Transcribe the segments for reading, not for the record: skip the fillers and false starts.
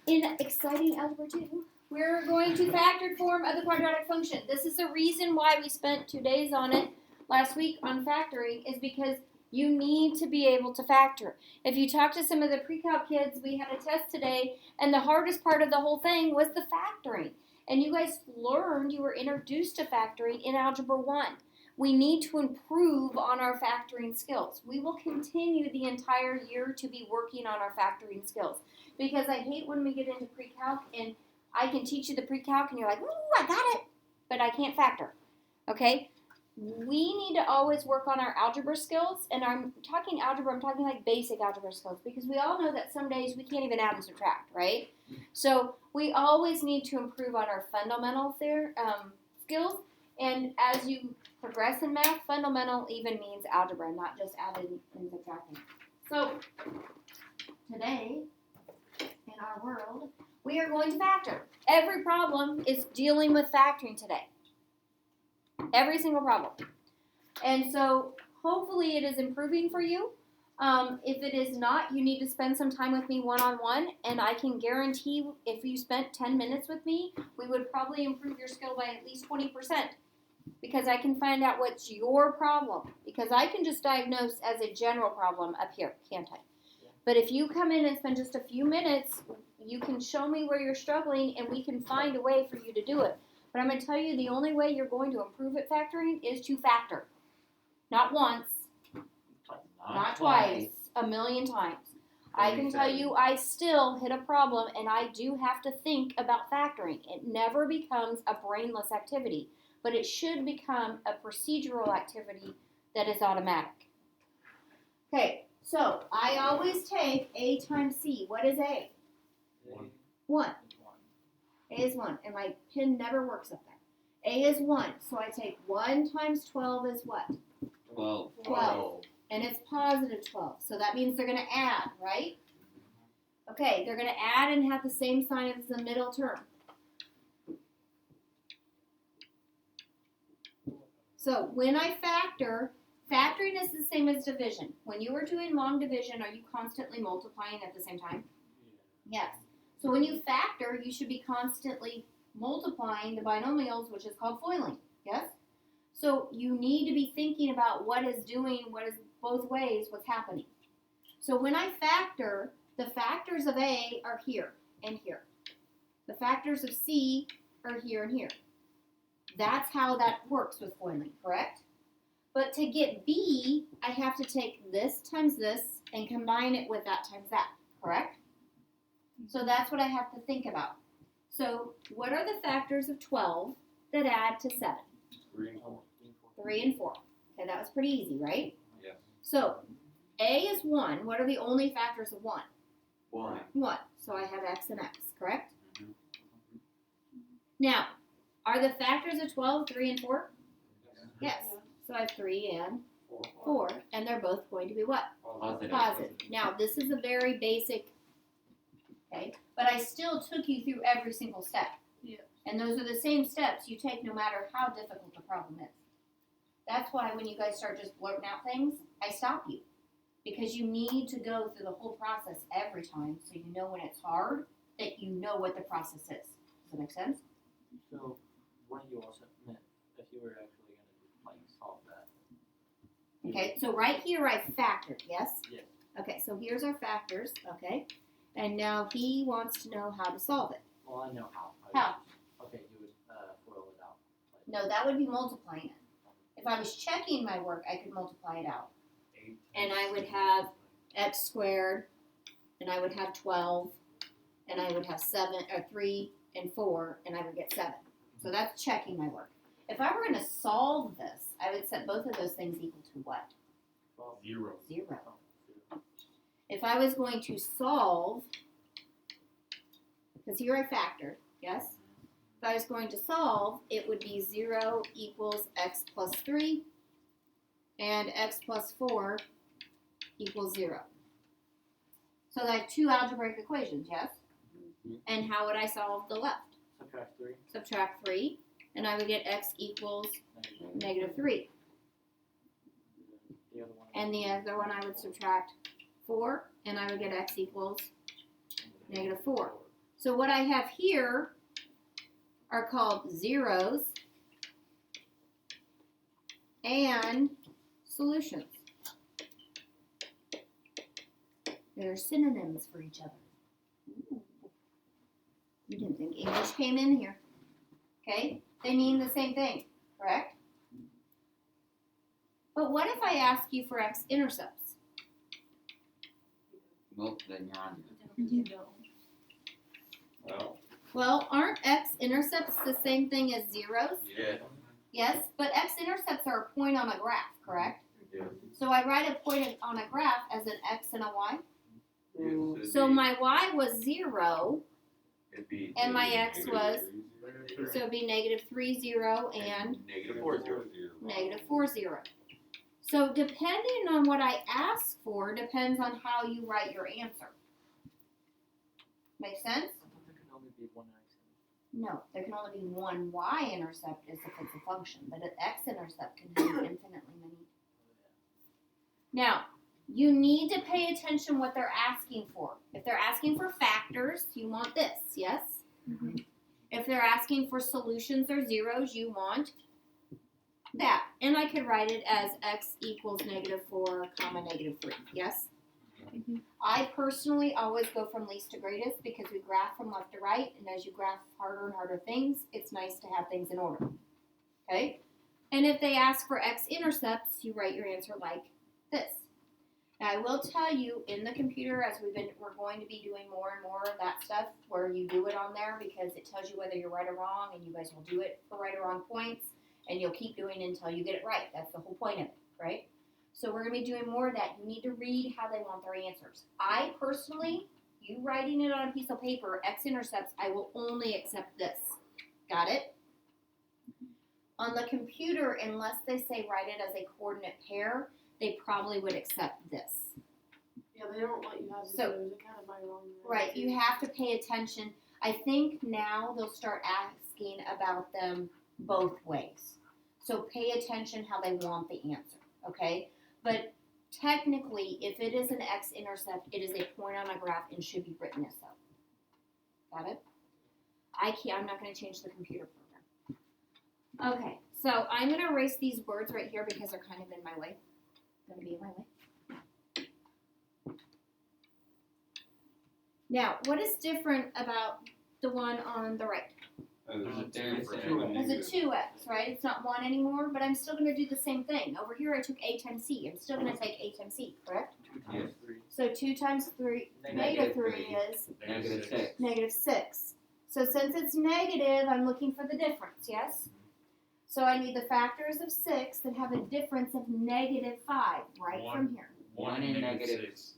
In exciting algebra 2, we're going to factored form of the quadratic function. This is the reason why we spent 2 days on it last week on factoring, is because you need to be able to factor. If you talk to some of the pre-calc kids, we had a test today, and the hardest part of the whole thing was the factoring. And you guys learned, you were introduced to factoring in Algebra 1. We need to improve on our factoring skills. We will continue the entire year to be working on our factoring skills. Because I hate when we get into pre-calc and I can teach you the pre-calc and you're like, ooh, I got it, but I can't factor, okay? We need to always work on our algebra skills, and I'm talking algebra, I'm talking like basic algebra skills, because we all know that some days we can't even add and subtract, right? So we always need to improve on our fundamental skills, and as you progress in math, fundamental even means algebra, not just adding and subtracting. So today, in our world, we are going to factor. Every problem is dealing with factoring today. Every single problem. And so hopefully it is improving for you. If it is not, you need to spend some time with me one-on-one, and I can guarantee if you spent 10 minutes with me, we would probably improve your skill by at least 20%, because I can find out what's your problem, because I can just diagnose as a general problem up here, can't I? But if you come in and spend just a few minutes, you can show me where you're struggling, and we can find a way for you to do it. But I'm going to tell you, the only way you're going to improve at factoring is to factor. Not once, not twice, a million times. I can tell you I still hit a problem, and I do have to think about factoring. It never becomes a brainless activity, but it should become a procedural activity that is automatic. Okay, so I always take A times C. What is A? 1. A is 1, and my pen never works up there. A is 1, so I take 1 times 12 is what? 12. And it's positive 12, so that means they're going to add, right? Okay, they're going to add and have the same sign as the middle term. So when I factor, factoring is the same as division. When you are doing long division, are you constantly multiplying at the same time? Yes. So when you factor, you should be constantly multiplying the binomials, which is called FOILing, yes? So you need to be thinking about what is both ways, what's happening. So when I factor, the factors of A are here and here. The factors of C are here and here. That's how that works with FOILing, correct? But to get B, I have to take this times this and combine it with that times that, correct? So that's what I have to think about. So what are the factors of 12 that add to 7? 3 and 4. 3 and 4. Okay, that was pretty easy, right? Yeah. So A is 1. What are the only factors of 1? 1. 1. So I have X and X, correct? Mm-hmm. Now, are the factors of 12 3 and 4? Yes. So I have 3 and 4. And they're both going to be what? Positive. Now, this is a very basic, okay? But I still took you through every single step. Yeah. And those are the same steps you take no matter how difficult the problem is. That's why when you guys start just blurting out things, I stop you. Because you need to go through the whole process every time so you know when it's hard, that you know what the process is. Does that make sense? So, what do you also meant if you were actually going to solve that? Okay, so right here I factored, yes? Yes. Okay, so here's our factors, okay? And now he wants to know how to solve it. Well, I know how. How? Okay, you would FOIL it out. No, that would be multiplying it. If I was checking my work, I could multiply it out. And I would have x squared, and I would have 12, and I would have 3 and 4, and I would get 7. So that's checking my work. If I were going to solve this, I would set both of those things equal to what? 0. 0. If I was going to solve, because here I factored, yes? If I was going to solve, it would be 0 equals x plus 3, and x plus 4 equals 0. So I have 2 algebraic equations, yes? Mm-hmm. And how would I solve the left? Subtract 3. Subtract 3, and I would get x equals negative 3. The other one. And the other one I would subtract 4, and I would get x equals negative 4. So what I have here are called zeros and solutions. They're synonyms for each other. Ooh. You didn't think English came in here. Okay? They mean the same thing, correct? But what if I ask you for x-intercepts? Well, then you're on. Well, Well, aren't x-intercepts the same thing as zeros? yeah, Yes, but x-intercepts are a point on a graph, correct? yeah. So I write a point on a graph as an x and a y. Yes, it'd So be- my y was 0, it'd be and my negative x was- three. so it'd be -3, 0, and Negative 4, 0. -4, 0. So depending on what I ask for depends on how you write your answer. Make sense? I thought there could only be one x. No, there can only be one y-intercept if it's a function, but an x-intercept can have infinitely many. Now, you need to pay attention what they're asking for. If they're asking for factors, you want this, yes? If they're asking for solutions or zeros, you want that. And I could write it as x equals -4, -3, yes? I personally always go from least to greatest because we graph from left to right, and as you graph harder and harder things, it's nice to have things in order. Okay? And if they ask for x-intercepts, you write your answer like this. Now I will tell you in the computer as we're going to be doing more and more of that stuff where you do it on there because it tells you whether you're right or wrong, and you guys will do it for right or wrong points, and you'll keep doing it until you get it right. That's the whole point of it, right? So we're going to be doing more of that. You need to read how they want their answers. I personally, you writing it on a piece of paper, x-intercepts, I will only accept this. Got it? On the computer, unless they say write it as a coordinate pair, they probably would accept this. Yeah, they don't let you have the So- zeros. It kind of might wrong. Right, you have to pay attention. I think now they'll start asking about them both ways. So pay attention how they want the answer, okay? But technically, if it is an x-intercept, it is a point on a graph and should be written as so. Got it? I'm not going to change the computer program. Okay, so I'm going to erase these words right here because they're kind of in my way. Going to be in my way. Now, what is different about the one on the right? There's a There's 2 a for two. and a It's a negative. 2x, right? It's not 1 anymore, but I'm still going to do the same thing. Over here, I took a times c. I'm still going to take a times c, correct? 2 times 3. So 2 times 3, Negative -3 three. is -6. -6. So since it's negative, I'm looking for the difference, yes? So I need the factors of 6 that have a difference of -5 right from here. 1 and -6.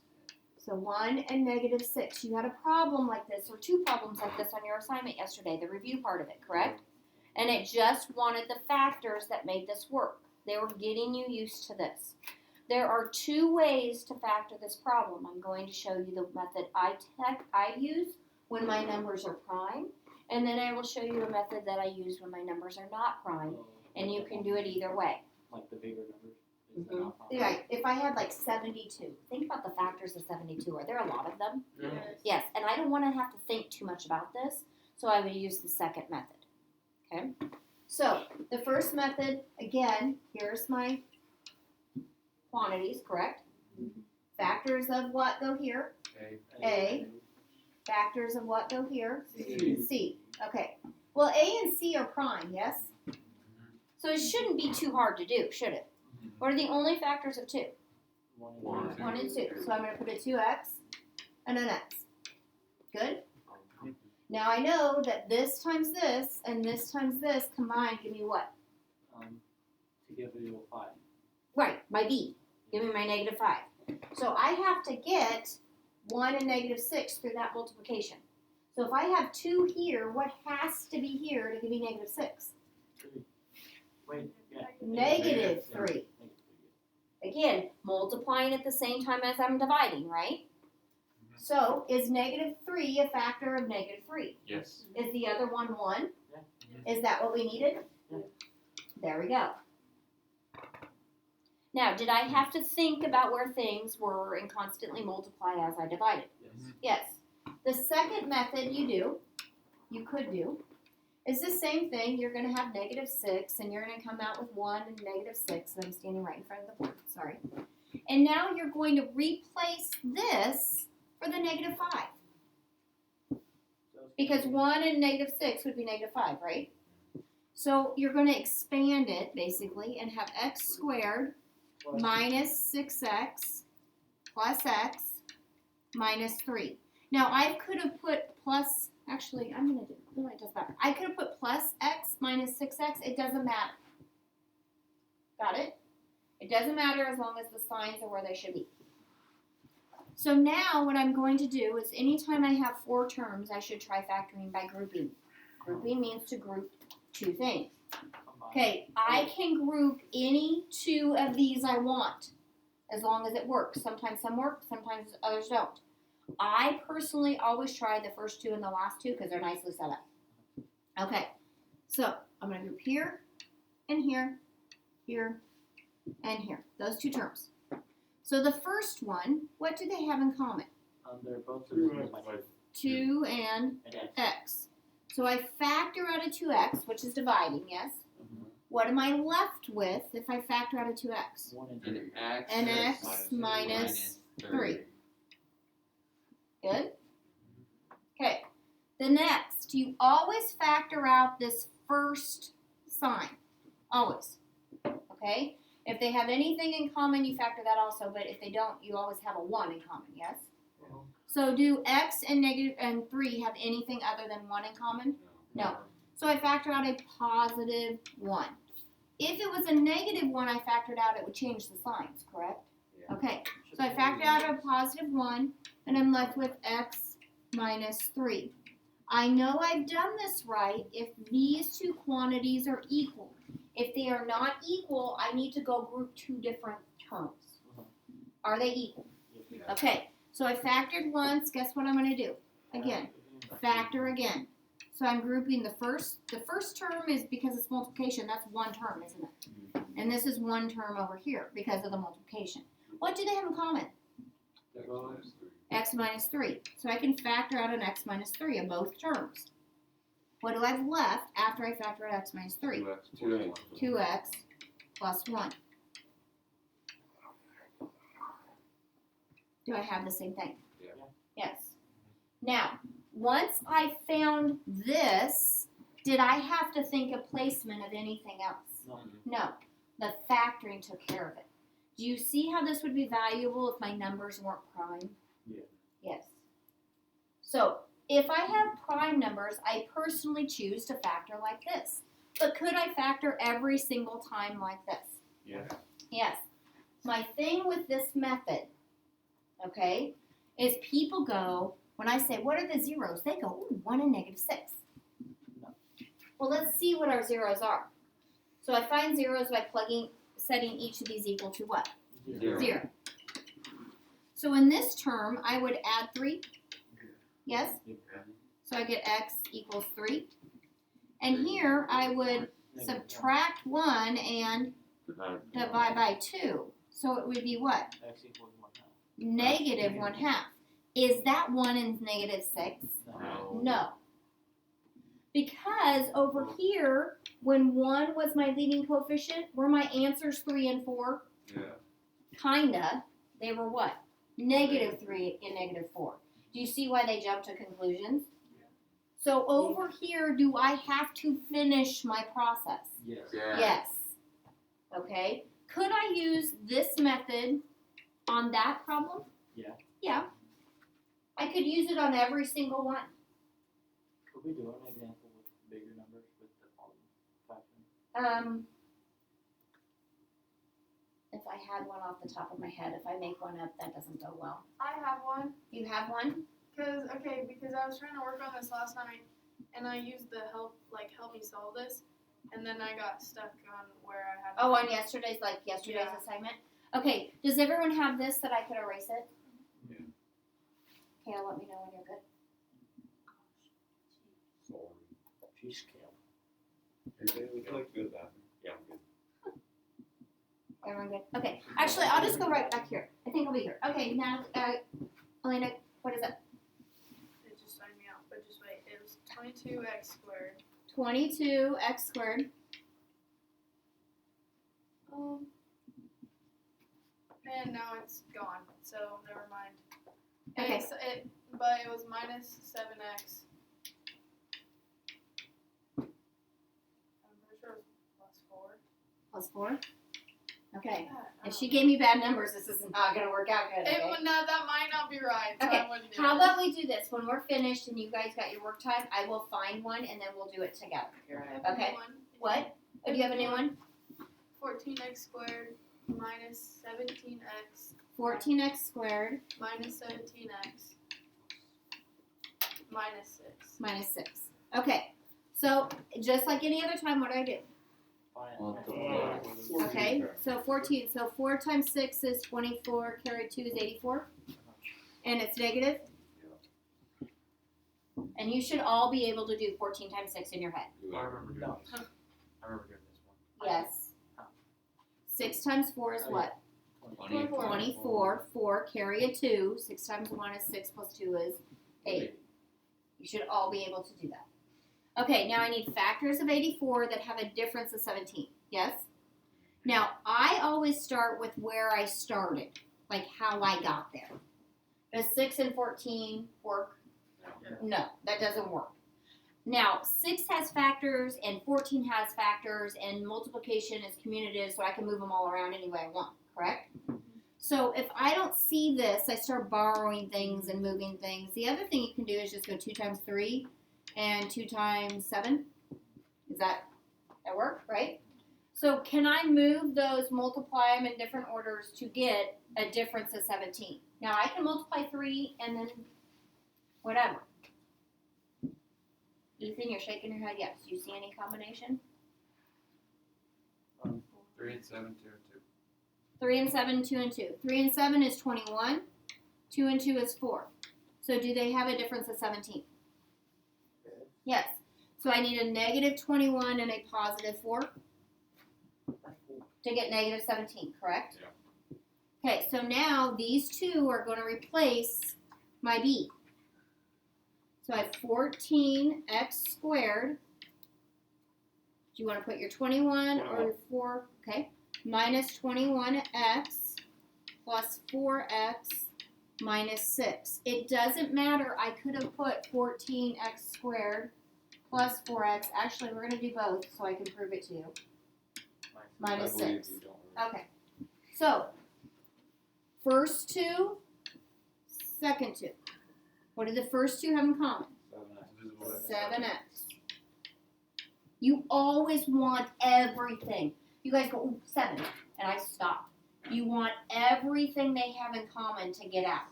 So 1 and -6. You had a problem like this, or 2 problems like this on your assignment yesterday, the review part of it, correct? And it just wanted the factors that made this work. They were getting you used to this. There are 2 ways to factor this problem. I'm going to show you the method I use when my numbers are prime, and then I will show you a method that I use when my numbers are not prime, and you can do it either way. Like the bigger numbers. Is Mm-hmm. that not possible? Right, if I had like 72, think about the factors of 72. Are there a lot of them? Yes. Yes, and I don't want to have to think too much about this, so I would use the second method. Okay? So, the first method, again, here's my quantities, correct? Factors of what go here? A. Factors of what go here? C. C. Okay. Well, A and C are prime, yes? So it shouldn't be too hard to do, should it? What are the only factors of 2? 1 and 1 2. and 1 and 2. So I'm going to put a 2x and an x. Good? Now I know that this times this and this times this combined give me what? To give you a 5. Right, my b. Give me my -5. So I have to get 1 and -6 through that multiplication. So if I have 2 here, what has to be here to give me -6? 3. Wait, yeah. Negative Yeah. 3. Negative 3, Again, multiplying at the same time as I'm dividing, right? So is -3 a factor of -3? Yes. Is the other one 1? Yeah. Is that what we needed? Yeah. There we go. Now, did I have to think about where things were and constantly multiply as I divided? Yes. Yes. The second method you could do, is the same thing. You're going to have -6, and you're going to come out with 1 and -6. And I'm standing right in front of the board. Sorry. And now you're going to replace this for the -5. Because 1 and -6 would be -5, right? So you're going to expand it, basically, and have x squared minus 6x plus x minus 3. Now, I could have put plus, actually, I'm going to do, no, it doesn't matter. I could have put plus x minus 6x. It doesn't matter. Got it? It doesn't matter as long as the signs are where they should be. So now what I'm going to do is anytime I have 4 terms, I should try factoring by grouping. Grouping means to group 2 things. Okay, I can group any 2 of these I want, as long as it works. Sometimes some work, sometimes others don't. I personally always try the first 2 and the last 2 because they're nicely set up. Okay, so I'm going to group here, and here, here, and here. Those 2 terms. So the first one, what do they have in common? They're both 2 and x. So I factor out a 2x, which is dividing, yes? What am I left with if I factor out a 2x? 1 An x, An x minus 3. Good? Okay. The next, you always factor out this first sign. Always. Okay? If they have anything in common, you factor that also, but if they don't, you always have a 1 in common, yes? So do x and -3 have anything other than 1 in common? No. So I factor out a positive 1. If it was a -1 I factored out, it would change the signs, correct? Yeah. Okay. So I factored out a positive 1, and I'm left with x minus 3. I know I've done this right if these 2 quantities are equal. If they are not equal, I need to go group 2 different terms. Are they equal? Yeah. Okay, so I factored once. Guess what I'm going to do? Again, factor again. So I'm grouping the first term is because it's multiplication. That's 1 term, isn't it? And this is 1 term over here because of the multiplication. What do they have in common? X minus 3. So I can factor out an x minus 3 in both terms. What do I have left after I factor out x minus 3? 2x plus 1. Do I have the same thing? Yeah. Yes. Now, once I found this, did I have to think of placement of anything else? No. The factoring took care of it. Do you see how this would be valuable if my numbers weren't prime? Yeah. Yes. So, if I have prime numbers, I personally choose to factor like this. But could I factor every single time like this? Yeah. Yes. My thing with this method, okay, is people go, when I say, what are the zeros? They go, ooh, 1 and -6. Well, let's see what our zeros are. So I find zeros by setting each of these equal to what? 0. So in this term, I would add 3. Yes? So I get x equals 3. And here I would subtract 1 and divide by 2. So it would be what? X equals 1/2. Negative 1/2. Is that 1 and -6? No. Because over here, when 1 was my leading coefficient, were my answers 3 and 4? Yeah. Kinda. They were what? -3 and -4. Do you see why they jumped to conclusions? So over here, do I have to finish my process? Yes. Yes. Okay. Could I use this method on that problem? Yeah. Yeah. I could use it on every single one. Could we do an example with bigger numbers with the factoring? If I had one off the top of my head, if I make one up, that doesn't go well. I have one. You have one? Because I was trying to work on this last night, and I used the help me solve this, and then I got stuck on where I had. Oh, on yesterday's Yeah. assignment? Okay, does everyone have this that I could erase it? Yeah. Okay, let me know when you're good. She's scaled. Would you like to go to the bathroom? Yeah, I'm good. Everyone good? Okay, actually, I'll just go right back here. I think I'll be here. Okay, now, Elena, what is it? It out, but just wait. It was 22x squared. 22x squared. And now it's gone, so never mind. Okay. But it was minus 7x. I'm pretty sure it was plus 4. Plus 4. Okay. God, I If don't she know. gave me bad numbers, this is not going to work out good. It Okay? would not, that might not be right. So Okay, I wouldn't do How it. about we do this? When we're finished and you guys got your work time, I will find one and then we'll do it together. I have a new Okay. one. What? Oh, do you have a new one? 14x squared minus 17x 14x squared minus 17x minus 6. minus 6. Okay. So, just like any other time, what do I do? Multiply. Okay. So, 14. So, 4 times 6 is 24. Carry 2 is 84. And it's negative. And you should all be able to do 14 times 6 in your head. I remember doing No. this. I remember doing this one. Yes. 6 times 4 is what? 24. 24. 4. Carry a 2. 6 times 1 is 6 plus 2 is 8. You should all be able to do that. Okay, now I need factors of 84 that have a difference of 17. Yes? Now, I always start with where I started, like how I got there. Does 6 and 14 work? No, that doesn't work. Now, 6 has factors and 14 has factors and multiplication is commutative, so I can move them all around any way I want, correct? So if I don't see this, I start borrowing things and moving things. The other thing you can do is just go 2 times 3 and 2 times 7. Is that work, right? So can I move those, multiply them in different orders to get a difference of 17? Now I can multiply 3 and then whatever. Ethan, you're shaking your head yes. Do you see any combination? 3 and 7, 2 and 2. 3 and 7, 2 and 2. 3 and 7 is 21. 2 and 2 is 4. So do they have a difference of 17? Yes. So I need a negative 21 and a positive 4 to get negative 17, correct? Yeah. Okay, so now these two are going to replace my b. So I have 14x squared. Do you want to put your 21 or your 4? Okay. Minus 21x plus 4x minus 6. It doesn't matter. I could have put 14x squared plus 4x. Actually, we're going to do both so I can prove it to you. Minus I believe 6. you don't. Okay. So, first two, second two. What do the first two have in common? 7x. You always want everything. You guys go, ooh, 7, and I stop. You want everything they have in common to get out.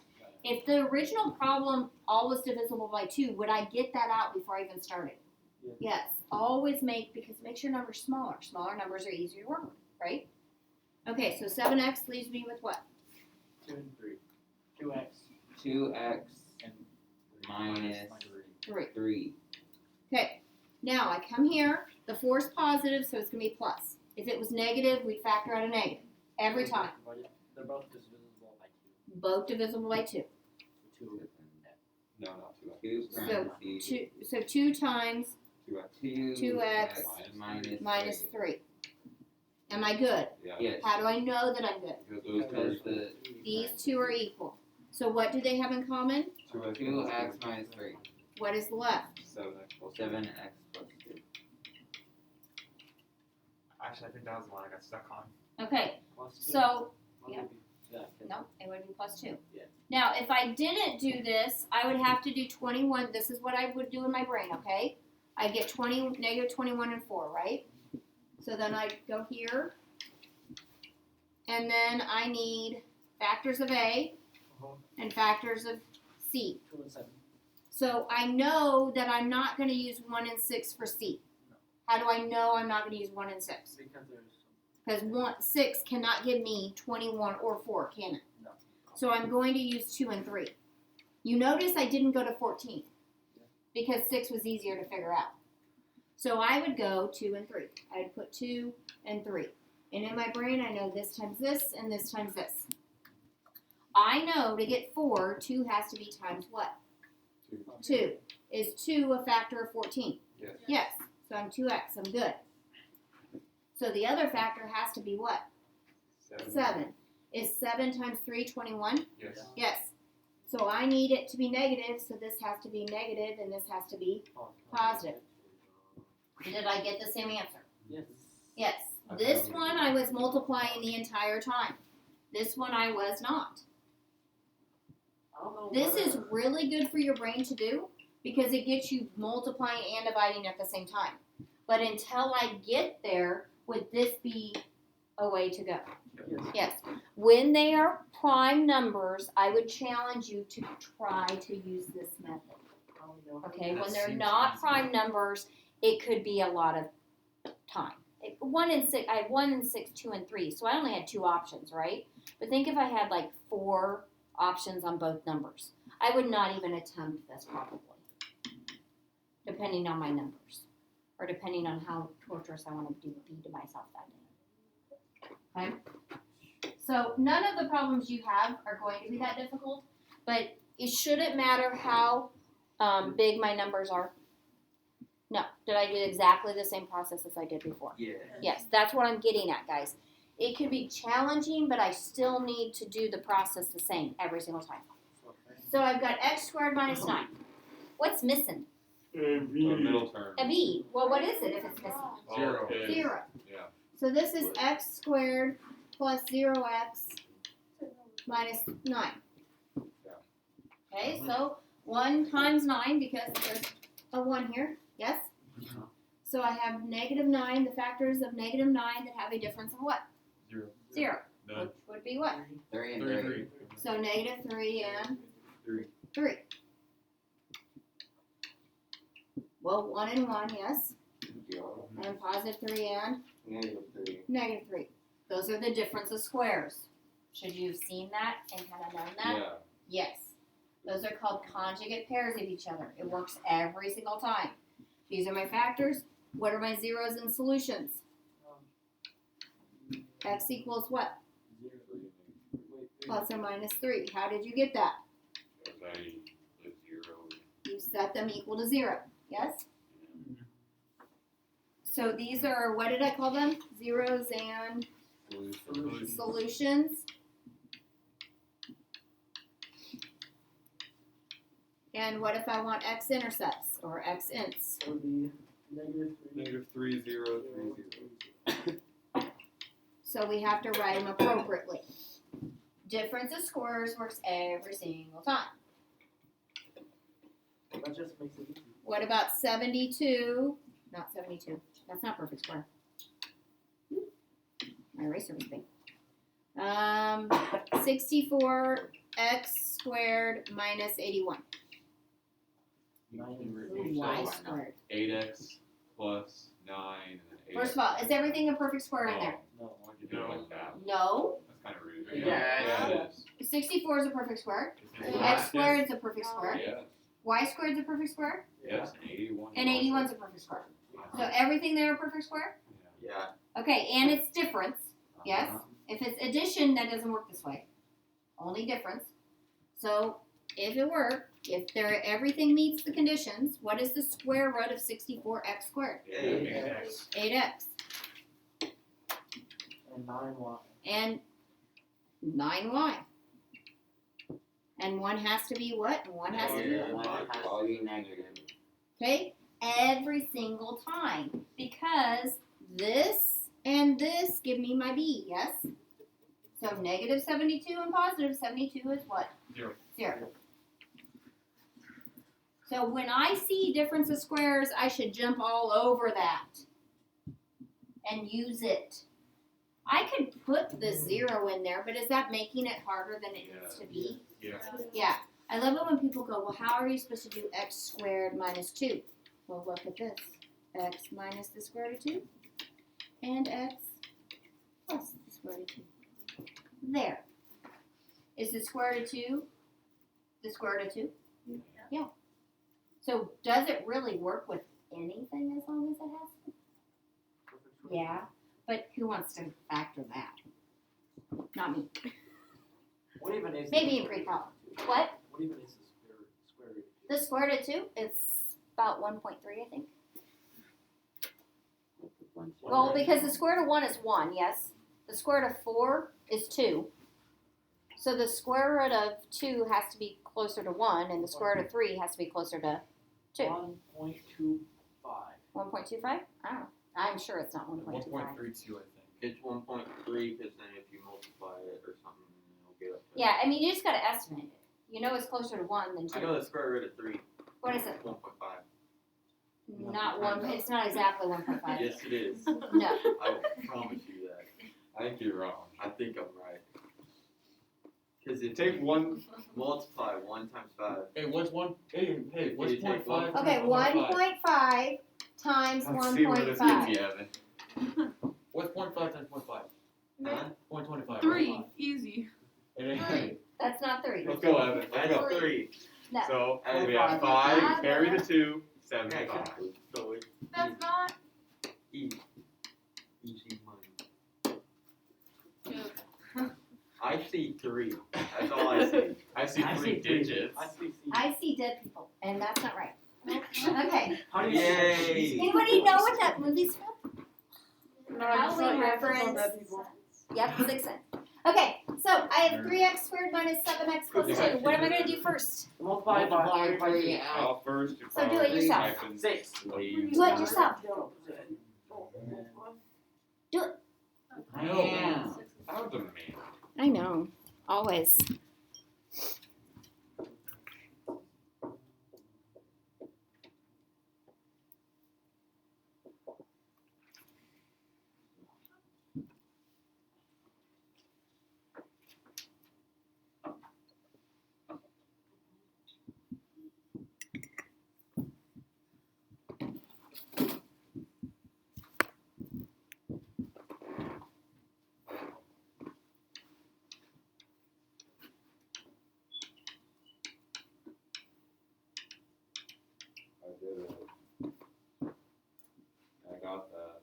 If the original problem all was divisible by 2, would I get that out before I even started? Yeah. Yes. Always because it makes your numbers smaller. Smaller numbers are easier to work with, right? Okay, so 7x leaves me with what? 2 and 3. 2x 2x and minus 3. 3. Okay, now I come here. The 4 is positive, so it's going to be plus. If it was negative, we'd factor out a negative. Every time. They're both divisible by 2. Both divisible by 2. 2. No, not 2x. 2 So, parentheses. So 2 times 2x. 2x minus 3. Am I good? Yeah. Yes, How do I know that I'm good? Because those because numbers. the These two are equal. So what do they have in common? 2x minus 3. What is left? 7x plus 7x plus 2. Actually, I think that was the one I got stuck on. Okay, Plus 2. so, What yeah. would be that? no, it would be plus 2. Yeah. Now, if I didn't do this, I would have to do 21. This is what I would do in my brain, okay? I get negative 21 and 4, right? So then I go here. And then I need factors of A and factors of C. 2 and 7. So I know that I'm not going to use 1 and 6 for C. How do I know I'm not going to use 1 and 6? Because there's Because 6 cannot give me 21 or 4, can it? No. So I'm going to use 2 and 3. You notice I didn't go to 14 because 6 was easier to figure out. So I would go 2 and 3. I'd put 2 and 3. And in my brain, I know this times this and this times this. I know to get 4, 2 has to be times what? 2. 2. Is 2 a factor of 14? Yes. Yes. So I'm 2x. I'm good. So the other factor has to be what? 7. Is 7 times 3 21? Yes. Yes. So I need it to be negative, so this has to be negative and this has to be positive. Did I get the same answer? Yes. Yes. This one I was multiplying the entire time. This one I was not. I don't know. This is really good for your brain to do because it gets you multiplying and dividing at the same time. But until I get there, would this be a way to go? Yes. When they are prime numbers, I would challenge you to try to use this method. Okay, when they're not prime numbers, it could be a lot of time. 1 and 6, I had 1 and 6, 2 and 3, so I only had 2 options, right? But think if I had like 4 options on both numbers, I would not even attempt this probably, depending on my numbers, or depending on how torturous I want to be to myself that day. Okay? So none of the problems you have are going to be that difficult, but it shouldn't matter how big my numbers are. No. Did I do exactly the same process as I did before? Yeah. Yes, that's what I'm getting at, guys. It could be challenging, but I still need to do the process the same every single time. So I've got x squared minus 9. What's missing? The middle term. A b. Well, what is it if it's missing? Zero. Okay. 0. Yeah. So this is x squared plus 0x minus 9. Okay, so 1 times 9 because there's a 1 here. Yes? So I have negative 9, the factors of negative 9 that have a difference of what? 0. None. Which would be what? 3 and 3. 3. So negative 3 and 3. Well, 1 and 1, yes. And positive 3 and Negative 3. negative 3. Those are the difference of squares. Should you have seen that and kind of known that? Yeah. Yes. Those are called conjugate pairs of each other. It works every single time. These are my factors. What are my zeros and solutions? X equals what? Plus or minus 3. How did you get that? Because I put 0. You set them equal to 0. Yes? So these are, what did I call them? Zeros and solutions. And what if I want x-intercepts or x-ints? It would be negative 3. -3, 0, 3, 0. So we have to write them appropriately. Difference of squares works every single time. That just makes it easy. What about 72? Not 72. That's not perfect square. My eraser was big. 64x squared minus 81. Y squared. 8x plus 9 and then 8. First of all, is everything a perfect square in there? No. Why'd you do it like that? No. That's kind of rude. Yeah. Yeah, it 64 is a perfect square. is. X squared is a perfect square. Yes. Y squared is a perfect square. Yes. And 81. And 81 is a perfect square. So everything there a perfect square? Yeah. Okay, and it's difference. Yes. Uh-huh. If it's addition, that doesn't work this way. Only difference. So if it worked, if everything meets the conditions, what is the square root of 64x squared? 8x. 8x. And 9y. And 9y. And 1 has to be what? And 1 has to be Yeah, one has to be negative. okay? Every single time. Because this and this give me my b, yes? So negative 72 and positive 72 is what? 0. 0. So when I see difference of squares, I should jump all over that and use it. I could put the 0 in there, but is that making it harder than it needs to be? Yeah. Yeah. I love it when people go, well, how are you supposed to do x squared minus 2? Well, look at this. X minus the square root of 2 and x plus the square root of 2. There. Is the square root of 2 the square root of 2? Yeah. So does it really work with anything as long as it has to? Yeah. But who wants to factor that? Not me. What even is Maybe in pre-calc. What? What even is the square root of The square root of 2 is about 1.3, I think. Well, because the square root of 1 is 1, yes. The square root of 4 is 2. So the square root of 2 has to be closer to 1, and the square root of 3 has to be closer to 2. 1.25. 1.25? I don't know. I'm sure it's not 1.25. 1.32, I think. It's 1.3 because then if you multiply it or something, it'll get up to. Yeah, I mean, you just got to estimate it. You know it's closer to 1 than 2. I know the square root of 3. What is it? 1.5. Not 1. It's not exactly 1.5. Yes, it is. No. I will promise you that. I think you're wrong. I think I'm right. Because if Take you one. multiply 1 times 5, Hey, what's one? Hey, what's You take 0.5? Okay, 1.5 times Let's see where this 1.5. gets you, Evan. What's 0.5 times 0.5? huh? 0.25. 3, easy. It ain't. Three. That's not 3. Let's go, Evan. Let's That's go. 3. No. So Add we have 5, carry the 2, Okay, 75. so it's That's not. easy. Easy money. I see 3. That's all I see. I see I 3 see three. digits. I see C. I see dead people, and that's not right. Okay. How do you Yay. Anybody know what that movie's from? No, I just thought Halloween you were talking reference. about people. Yep, 6 cents. Okay, so I have 3x squared minus 7x plus 2. What am I going to do first? multiply by 3? Well, first you So do it probably yourself. type in 6. leave. Do it yourself. No. How the man? I know. Always. I did it. I got that.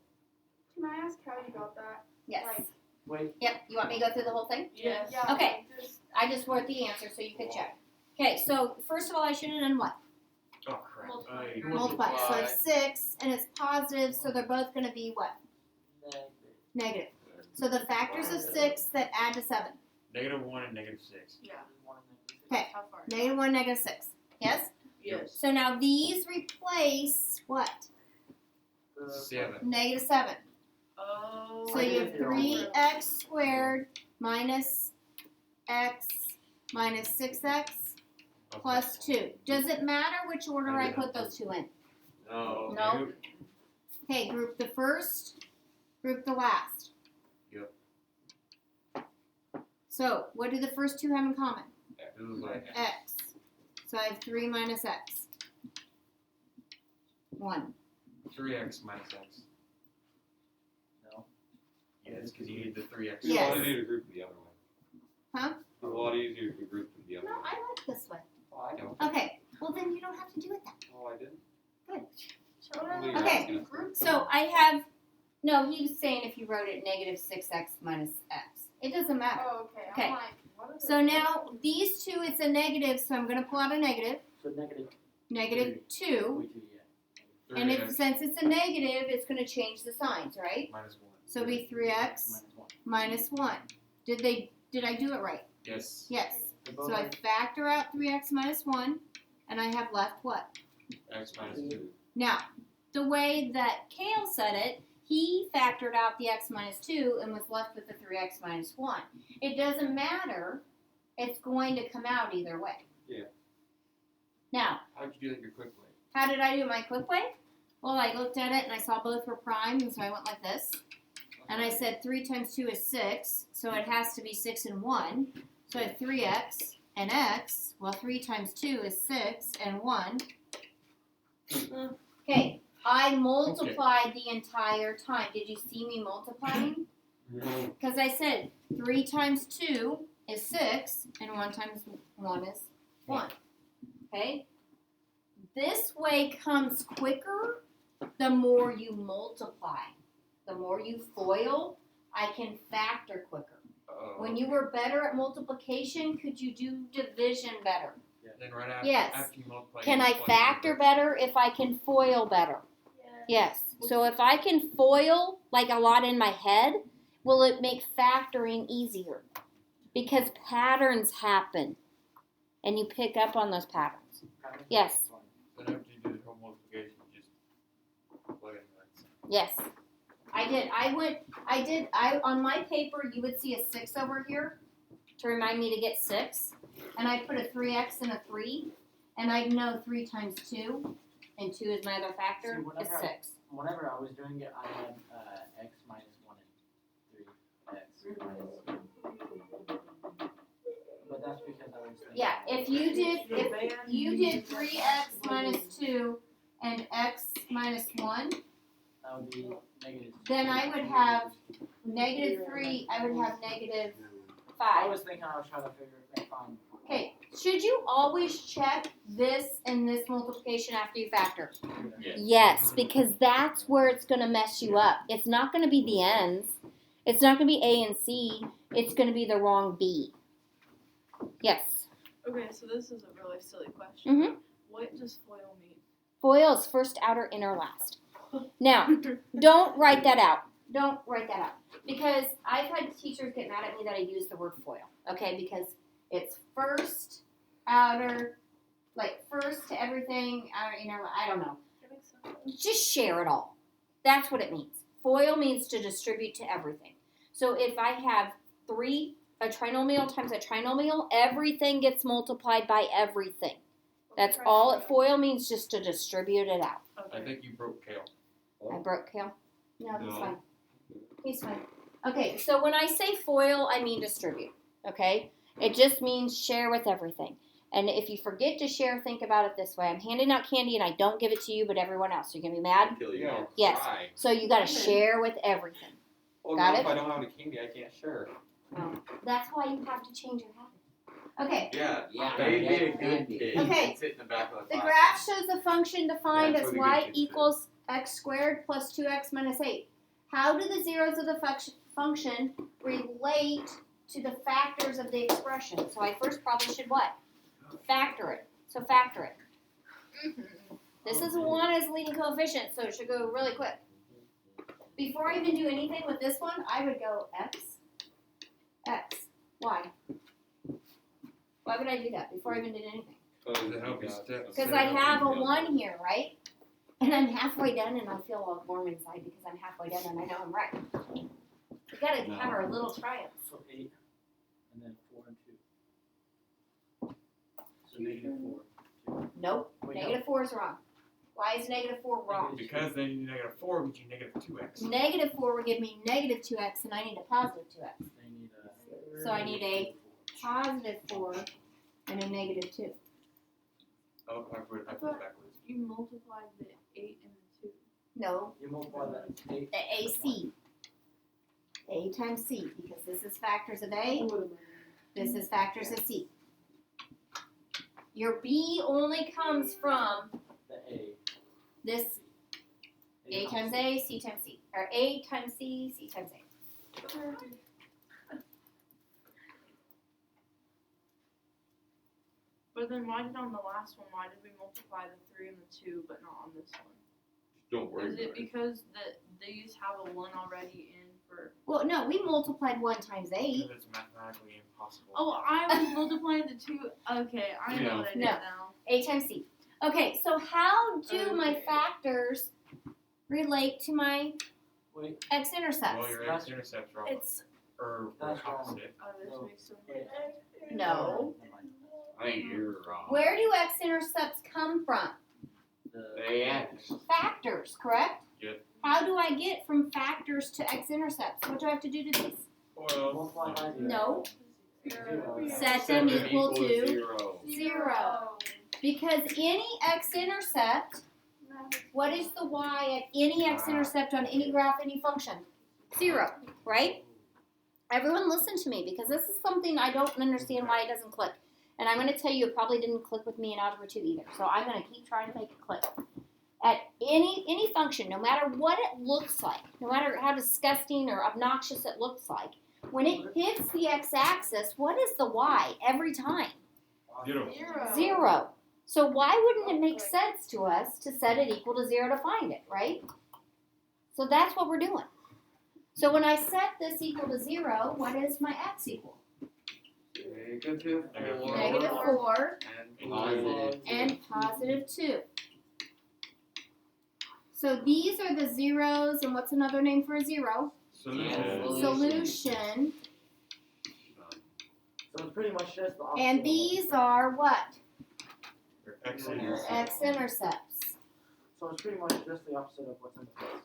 Can I ask how you got that? Yes. Like, Wait. Yep. You want me to go through the whole thing? yeah. Okay. Just, I just wrote the answer so you could check. Okay, so first of all, I should have done what? Oh crap. Multiply. Ay. Multiply. So I have 6, and it's positive, so they're both going to be what? Negative. So the factors of 6 that add to 7. -1 and -6. yeah. Okay. How far? -1, -6. Yes? Yes. So now these replace what? 7. -7. Oh. So you have 3x squared minus x minus 6x plus 2. Does it matter which order I put those two in? No. No. Okay, group the first, group the last. Yep. So what do the first two have in common? This is like X. So I have 3 minus x. 1. 3x minus x. No. Yes, because you need the 3x. It's a Yes. lot easier to group them the other way. Huh? It's a lot easier to group them the other No, way. I like this one. Oh, I don't. Okay, well then you don't have to do it then. Oh, I didn't. Children. Okay. So I have, no, he was saying if you wrote it -6x minus x. It doesn't matter. Oh, okay. Okay. I'm like, what is So it? now these two, it's a negative, so I'm going to pull out a negative. So negative. -2. We do, yeah. And 3x since it's a negative, it's going to change the signs, right? minus 1. So it'll be 3x Minus 1. minus 1. Did I do it right? Yes. Yes. They're So both I factor out 3x minus 1, and I have left what? X minus 2. Now, the way that Kale said it, he factored out the x minus 2 and was left with the 3x minus 1. It doesn't matter. It's going to come out either way. Yeah. Now, How'd you do that your quick way? how did I do my quick way? Well, I looked at it and I saw both were prime, and so I went like this. And I said 3 times 2 is 6, so it has to be 6 and 1. So I have 3x and x. Well, 3 times 2 is 6 and 1. Okay, I multiplied the entire time. Did you see me multiplying? Because I said 3 times 2 is 6, and 1 times 1 is 1. Okay? This way comes quicker the more you multiply. The more you FOIL, I can factor quicker. When you were better at multiplication, could you do division better? Yes. then right after, Yes. after you multiply. Can you I multiply factor the better if I can FOIL better? Yeah. Yes. So if I can FOIL like a lot in my head, will it make factoring easier? Because patterns happen, and you pick up on those patterns. Yes. Then after you do the whole multiplication, you just plug in like Yes. I did. On my paper, you would see a 6 over here to remind me to get 6. And I put a 3x and a 3. And I know 3 times 2, and 2 is my other factor, See, is whenever 6. Whenever I was doing it, I had x minus 1 and 3x minus 1. But that's because I was thinking. Yeah, if you did 3x minus 2 and x minus 1, That would be negative. then I would have negative 3, I would have negative I 5. was thinking I was trying to make fun. Okay, should you always check this and this multiplication after you factor? Yes. Yes, because that's where it's going to mess you up. It's not going to be the ends. It's not going to be A and C. It's going to be the wrong B. Yes. Okay, so this is a really silly question. Mhm. What does FOIL mean? FOIL is first, outer, inner, last. Now, don't write that out. Don't write that out. Because I've had teachers get mad at me that I use the word FOIL. Okay, because it's first, outer, like first to everything, outer, inner, I don't know. That makes sense. Just share it all. That's what it means. FOIL means to distribute to everything. So if I have a trinomial times a trinomial, everything gets multiplied by everything. That's all it FOIL means, just to distribute it out. I think you broke Kale. I broke Kale. No, he's No. fine. He's fine. Okay, so when I say FOIL, I mean distribute. Okay? It just means share with everything. And if you forget to share, think about it this way. I'm handing out candy and I don't give it to you, but everyone else. You're going to be mad? Until you Yeah. don't Yes. cry. So you got to share with everything. Well, Got now it? if I don't have any candy, I can't share. That's why you have to change your habit. Okay. Yeah, Yeah. maybe a Yeah. good kid. Okay. Can sit in the back of the The class. graph shows the function defined Yeah, that's as what the y good kids equals x squared plus 2x minus 8. How do the zeros of the function relate to the factors of the expression? So I first probably should what? Factor it. So factor it. This is 1 as leading coefficient, so it should go really quick. Before I even do anything with this one, I would go x, x. Why? Why would I do that before I even did anything? To help you step. Because I have a 1 here, right? And I'm halfway done and I feel all warm inside because I'm halfway done and I know I'm right. We gotta have our little triumphs. So 8, and then 4 and 2. So negative 4. Nope, Wait, negative 4 is wrong. Why is negative 4 wrong? Because then you negative 4 means you negative 2x. Negative 4 would give me negative 2x and I need a positive 2x. They need a. So I need a positive 4 and a negative 2. Oh, I put it backwards. You multiplied the 8 and the 2. No, You multiply that 8. the AC. A times C, because this is factors of A, this is factors of C. Your B only comes from The A. this A times A, C times C. Or A times C, C times A. But then why did on the last one, why did we multiply the 3 and the 2 but not on this one? Don't worry Is it about it. because these have a 1 already in for... Well, no, we multiplied 1 times 8. Because it's mathematically impossible. Oh, I was multiplying the 2. Okay, I know what I did No. now. A times C. Okay, so how do my Okay. factors relate to my Wait, x-intercepts? Well, your x-intercepts are all, It's... or That's wrong. opposite. Oh, this No. makes so wait. No. Never mind. I think you're wrong. Where do x-intercepts come from? The AX. Factors, correct? Yep. How do I get from factors to x-intercepts? What do I have to do to these? Well, multiply by 0. No. Zero. Set them equal to 0. 0. Because any x-intercept, what is the y at any x-intercept on any graph, any function? 0, right? Everyone listen to me because this is something I don't understand why it doesn't click. And I'm going to tell you it probably didn't click with me in Algebra 2 either. So I'm going to keep trying to make it click. At any function, no matter what it looks like, no matter how disgusting or obnoxious it looks like, when it hits the x-axis, what is the y every time? Zero. 0. So why wouldn't it make sense to us to set it equal to 0 to find it, right? So that's what we're doing. So when I set this equal to 0, what is my x equal? -4. -4 And positive. and +2. So these are the zeros, and what's another name for a 0? Solution. Solution. So it's pretty much just the opposite. And these are what? Your x-intercept. X-intercepts. So it's pretty much just the opposite of what's in the place.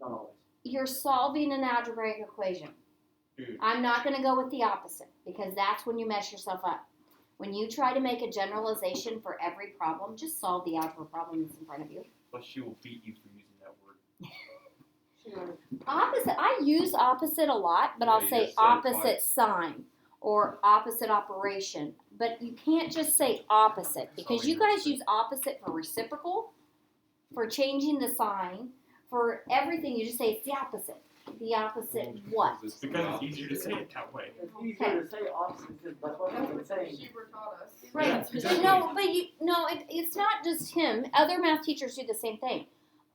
Not always. You're solving an algebraic equation. Dude. I'm not going to go with the opposite because that's when you mess yourself up. When you try to make a generalization for every problem, just solve the algebra problem that's in front of you. Plus, she will beat you for using that word. Opposite. I use opposite a lot, but I'll Yeah, you say just said it opposite twice. sign or opposite operation. But you can't just say opposite because you guys use opposite for reciprocal, for changing the sign, for everything. You just say it's the opposite. The opposite what? It's because it's easier to say it that way. It's easier to say opposite because that's what I've been saying. Sheeper taught us. Right. Yeah, exactly. No, but it's not just him. Other math teachers do the same thing.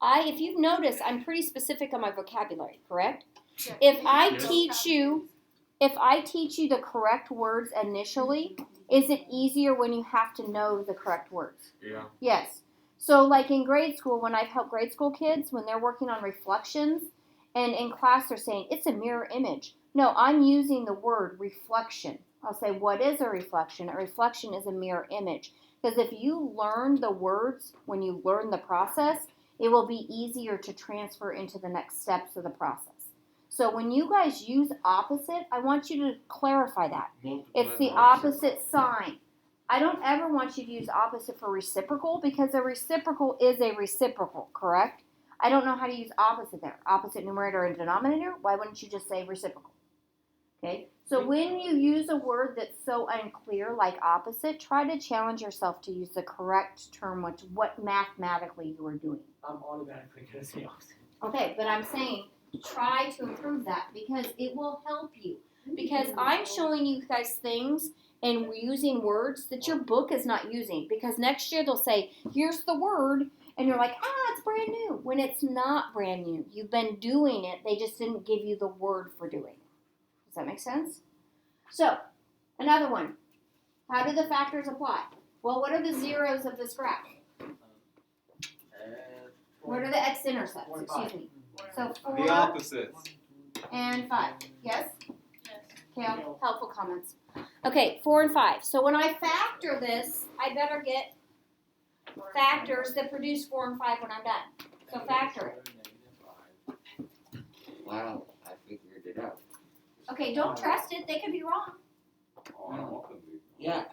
If you've noticed, I'm pretty specific on my vocabulary, correct? Yeah. If I Yes. teach you the correct words initially, is it easier when you have to know the correct words? Yeah. Yes. So like in grade school, when I've helped grade school kids, when they're working on reflections, and in class they're saying, it's a mirror image. No, I'm using the word reflection. I'll say, what is a reflection? A reflection is a mirror image. Because if you learn the words when you learn the process, it will be easier to transfer into the next steps of the process. So when you guys use opposite, I want you to clarify that. It's the opposite sign. I don't ever want you to use opposite for reciprocal because a reciprocal is a reciprocal, correct? I don't know how to use opposite there. Opposite numerator and denominator? Why wouldn't you just say reciprocal? Okay? So when you use a word that's so unclear like opposite, try to challenge yourself to use the correct term, which what mathematically you are doing. I'm automatically going to say opposite. Okay, but I'm saying try to improve that because it will help you. Because I'm showing you guys things and we're using words that your book is not using. Because next year they'll say, here's the word, and you're like, it's brand new. When it's not brand new. You've been doing it, they just didn't give you the word for doing. Does that make sense? So, another one. How do the factors apply? Well, what are the zeros of this graph? What are the x-intercepts? Excuse me. So 4 The opposites. and 5. Yes? Yes. Okay, helpful comments. Okay, 4 and 5. So when I factor this, I better get factors that produce 4 and 5 when I'm done. So factor it. Wow, I figured it out. Okay, don't trust it. They could be wrong. Oh, I don't want them to be. Yeah.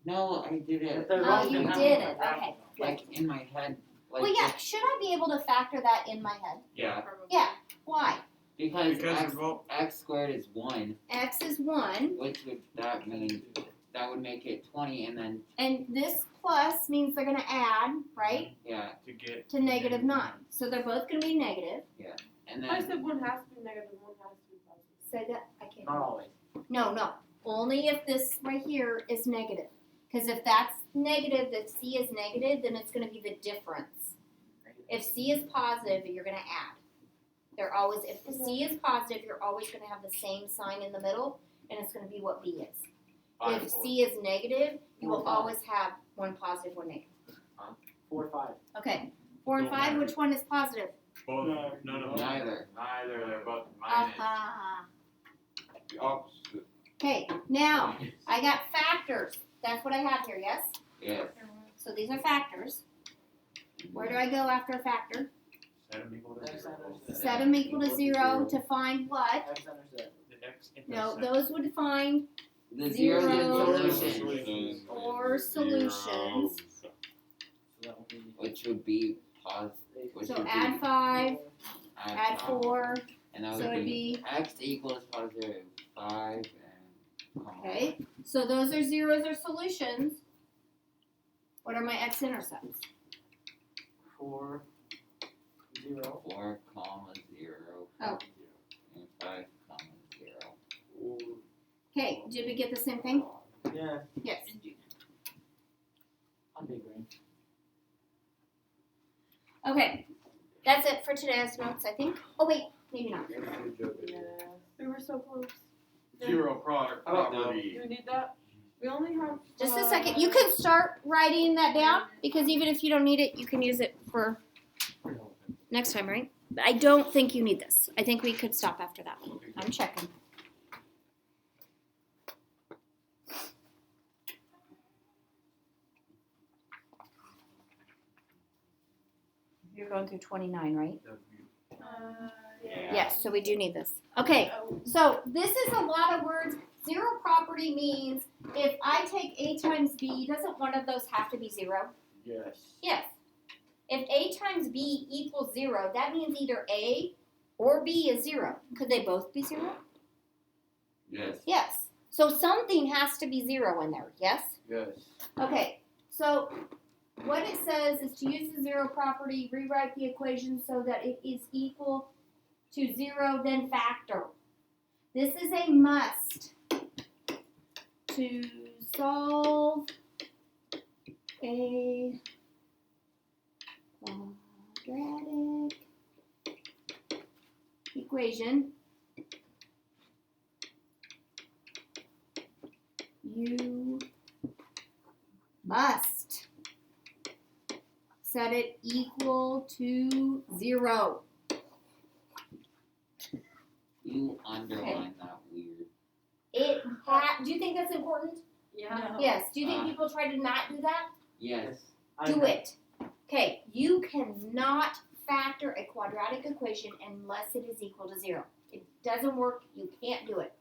No, I did If it. they're Oh, wrong, you then did how- it. Okay. Like in my head. Like Well, yeah. Should I be able to factor that in my head? Yeah. Yeah. Why? Because Because well, x squared is 1, X is 1, which would that mean that would make it 20, and then and this plus means they're going to add, right, yeah, to get to negative 9. So they're both going to be negative. and I then said one has to be negative, one has to be positive. Say that. I can't. Not always. No. Only if this right here is negative. Because if that's negative, that C is negative, then it's going to be the difference. If C is positive, you're going to add. They're always, if C is positive, you're always going to have the same sign in the middle, and it's going to be what B is. If C is negative, you will always have one positive, one negative. 4, 5. Okay. 4 and 5, which one is positive? both, none of them. neither. Neither, they're both minus. Aha. The opposite. Okay, now I got factors. That's what I have here, yes? Yes. So these are factors. Where do I go after a factor? Set them equal to 0. Set them equal to 0 to find what? X-intercept. The x-intercept. No, those would find The zeros Zero. and solutions, or solutions. So that will be which would be positive. Which So would add be 5, add add 4. and that So would it'd be be, x equals positive 5 and comma. okay. So those are zeros or solutions. What are my x-intercepts? 4, 0. 4, comma 0. Oh. And 5, comma 0. Okay, did we get the same thing? Yeah. Yes. I'm big brain. Okay. That's it for today's notes, I think. Oh, wait. Maybe not. We were so close. Zero product Oh, no. property. Do we need that? We only have. Just a second. You can start writing that down because even if you don't need it, you can use it for next time, right? But I don't think you need this. I think we could stop after that. I'm checking. You're going through 29, right? Yeah. Yes, so we do need this. Okay, so this is a lot of words. Zero property means if I take A times B, doesn't one of those have to be 0? Yes. Yes. If A times B equals 0, that means either A or B is 0. Could they both be 0? Yes. Yes. So something has to be 0 in there, yes? Yes. Okay, so what it says is to use the zero property, rewrite the equation so that it is equal to 0, then factor. This is a must to solve a quadratic equation. You must set it equal to 0. You underline that weird. Do you think that's important? Yeah. Yes. Do you think people try to not do that? Yes. Do it. Okay, you cannot factor a quadratic equation unless it is equal to 0. It doesn't work. You can't do it.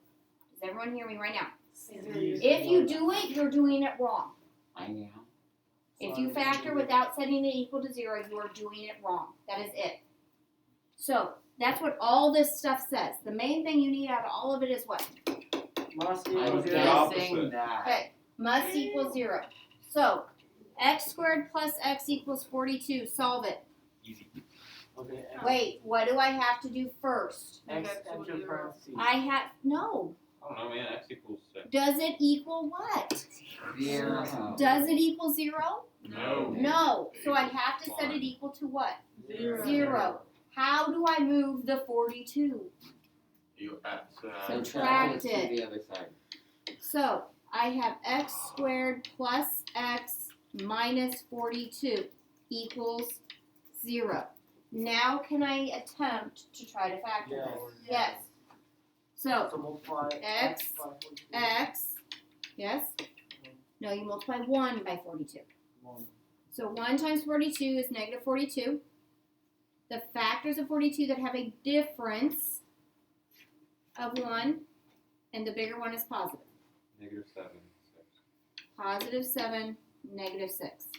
Does everyone hear me right now? If you do it, you're doing it wrong. I am. If you factor without setting it equal to 0, you are doing it wrong. That is it. So, that's what all this stuff says. The main thing you need out of all of it is what? Must I equal was the 0. opposite. guessing that. Okay, must equal 0. So, x squared plus x equals 42. Solve it. Easy. Okay. Wait, what do I have to do first? X X equals enter 0. parentheses. I have, no. I don't know, man. X equals 6. Does it equal what? 0. Does it equal 0? No. No. So I have to set it equal to what? 0. 0. How do I move the 42? You Subtract it it. to the other side. So I have x squared plus x minus 42 equals 0. Now can I attempt to try to factor Yes. this? Yes. So So multiply X, by 42. x, yes? No, you multiply 1 by 42. 1. So 1 times 42 is negative 42. The factors of 42 that have a difference of 1, and the bigger one is positive. Negative 7. 6. Positive 7, negative 6. That's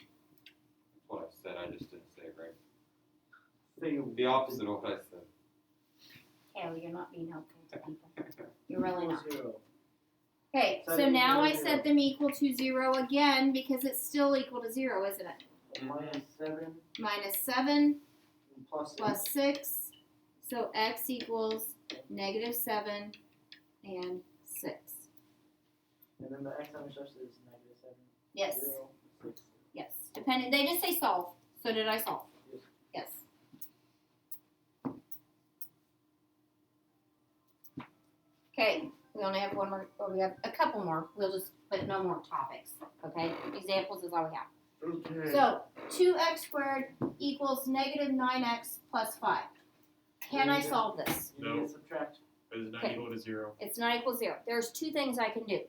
what I said. I just didn't say it right. Say The opposite of what I said. Kale, you're not being helpful to people. You're really not. 0. Okay, Set so it now equal I to set 0. them equal to 0 again because it's still equal to 0, isn't it? Minus 7 Minus 7 plus 6. plus 6. So x equals negative 7 and 6. And then the x intercept is negative 7. Yes. 0, 6. Yes. Depending, they just say solve. So did I solve? Yes. Yes. Okay, we only have one more, or we have a couple more. We'll just, but no more topics. Okay, examples is all we have. Okay. So 2x squared equals negative 9x plus 5. Can I solve this? You need to subtract. But it's not Okay. equal to 0. It's not equal to 0. There's two things I can do.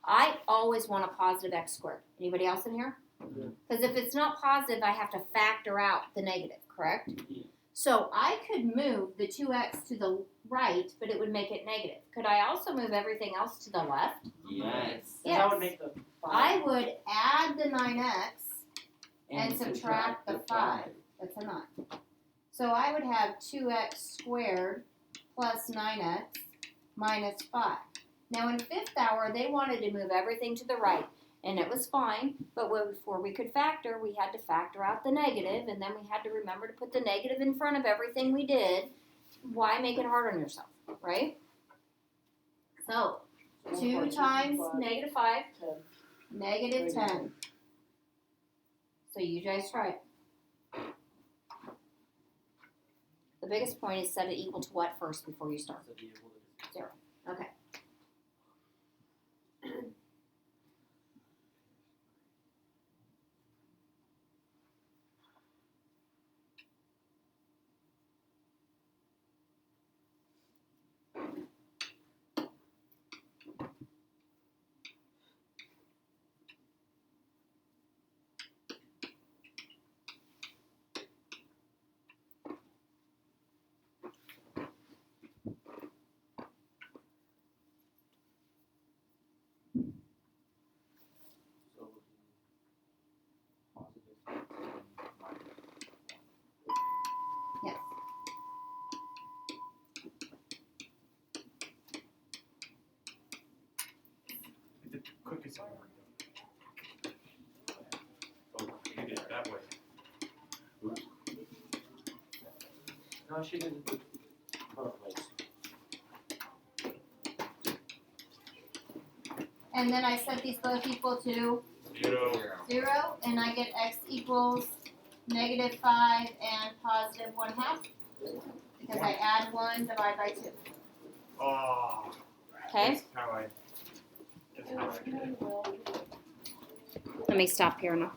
I always want a positive x squared. Anybody else in here? Yeah. Because if it's not positive, I have to factor out the negative, correct? Yeah. So I could move the 2x to the right, but it would make it negative. Could I also move everything else to the left? Yes. So that would make the 5. I would add the 9x and subtract the 5. That's a 9. So I would have 2x squared plus 9x minus 5. Now in fifth hour, they wanted to move everything to the right, and it was fine, but before we could factor, we had to factor out the negative, and then we had to remember to put the negative in front of everything we did. Why make it hard on yourself, right? So 2 times negative 5, 10. negative 10. So you guys try it. The biggest point is set it equal to what first before you start? So be able to 0. Okay. so we'll do positive 10 minus 1. Yes. It's the quickest way. Oh, you did it that way. No, she did it both ways. And then I set these both equal to 0. 0, and I get x equals negative 5 and positive 1/2. Because I add 1, divide by 2. Oh. Okay? That's how I did it. Let me stop here now.